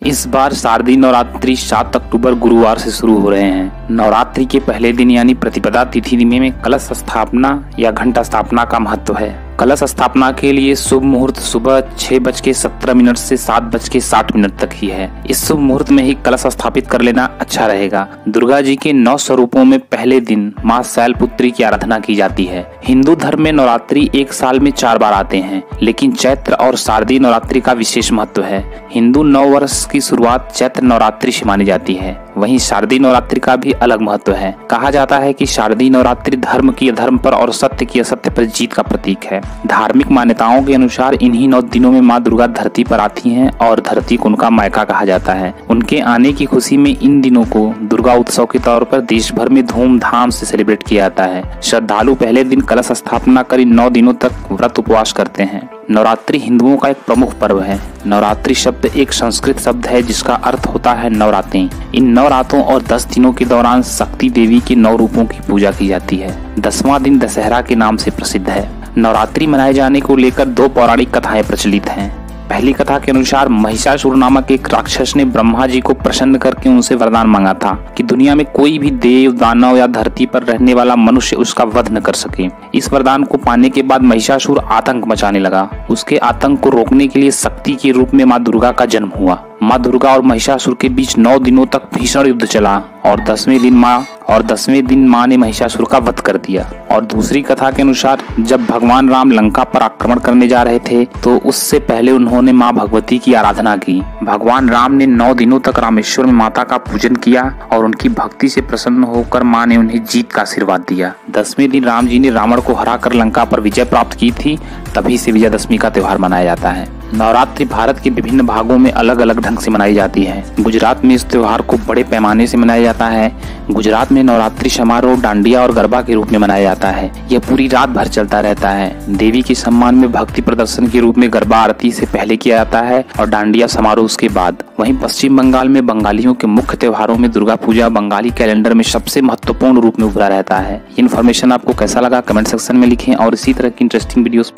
इस बार शारदीय नवरात्रि 7 अक्टूबर गुरुवार से शुरू हो रहे हैं। नवरात्रि के पहले दिन यानी प्रतिपदा तिथि में कलश स्थापना या घंटा स्थापना का महत्व है। कलश स्थापना के लिए शुभ मुहूर्त सुबह 6:17 से 7:60 तक ही है। इस शुभ मुहूर्त में ही कलश स्थापित कर लेना अच्छा रहेगा। दुर्गा जी के 9 स्वरूपों में पहले दिन माँ शैलपुत्री की आराधना की जाती है। हिंदू धर्म में नवरात्रि एक साल में 4 बार आते हैं, लेकिन चैत्र और शारदीय नवरात्रि का विशेष महत्व है। हिंदू नव वर्ष की शुरुआत चैत्र नवरात्रि से मानी जाती है। वहीं शारदीय नवरात्रि का भी अलग महत्व है। कहा जाता है कि शारदीय नवरात्रि धर्म की अधर्म पर और सत्य की असत्य पर जीत का प्रतीक है। धार्मिक मान्यताओं के अनुसार इन्हीं 9 दिनों में माँ दुर्गा धरती पर आती हैं और धरती को उनका मायका कहा जाता है। उनके आने की खुशी में इन दिनों को दुर्गा उत्सव के तौर पर देश भर में धूमधाम से सेलिब्रेट किया जाता है। श्रद्धालु पहले दिन कलश स्थापना कर इन 9 दिनों तक व्रत उपवास करते हैं। नवरात्रि हिंदुओं का एक प्रमुख पर्व है। नवरात्रि शब्द एक संस्कृत शब्द है जिसका अर्थ होता है नवरात्रि। इन 9 रातों और 10 दिनों के दौरान शक्ति देवी के 9 रूपों की पूजा की जाती है। 10वां दिन दशहरा के नाम से प्रसिद्ध है। नवरात्रि मनाए जाने को लेकर 2 पौराणिक कथाएं प्रचलित हैं। पहली कथा के अनुसार महिषासुर नामक एक राक्षस ने ब्रह्मा जी को प्रसन्न करके उनसे वरदान मांगा था कि दुनिया में कोई भी देव, दानव या धरती पर रहने वाला मनुष्य उसका वध न कर सके। इस वरदान को पाने के बाद महिषासुर आतंक मचाने लगा। उसके आतंक को रोकने के लिए शक्ति के रूप में माँ दुर्गा का जन्म हुआ। माँ दुर्गा और महिषासुर के बीच 9 दिनों तक भीषण युद्ध चला और 10वें दिन माँ ने महिषासुर का वध कर दिया। और दूसरी कथा के अनुसार जब भगवान राम लंका पर आक्रमण करने जा रहे थे तो उससे पहले उन्होंने माँ भगवती की आराधना की। भगवान राम ने 9 दिनों तक रामेश्वर में माता का पूजन किया और उनकी भक्ति से प्रसन्न होकर माँ ने उन्हें जीत का आशीर्वाद दिया। 10वें दिन राम जी ने रावण को हराकर लंका पर विजय प्राप्त की थी। तभी से विजयदशमी का त्योहार मनाया जाता है। नवरात्रि भारत के विभिन्न भागों में अलग अलग ढंग से मनाई जाती है। गुजरात में इस त्योहार को बड़े पैमाने से मनाया जाता है। गुजरात में नवरात्रि समारोह डांडिया और गरबा के रूप में मनाया जाता है। यह पूरी रात भर चलता रहता है। देवी के सम्मान में भक्ति प्रदर्शन के रूप में गरबा आरती से पहले किया जाता है और डांडिया समारोह उसके बाद। वहीं पश्चिम बंगाल में बंगालियों के मुख्य त्योहारों में दुर्गा पूजा बंगाली कैलेंडर में सबसे महत्वपूर्ण रूप में उभरा रहता है। इन्फॉर्मेशन आपको कैसा लगा कमेंट सेक्शन में लिखें और इसी तरह की इंटरेस्टिंग वीडियोस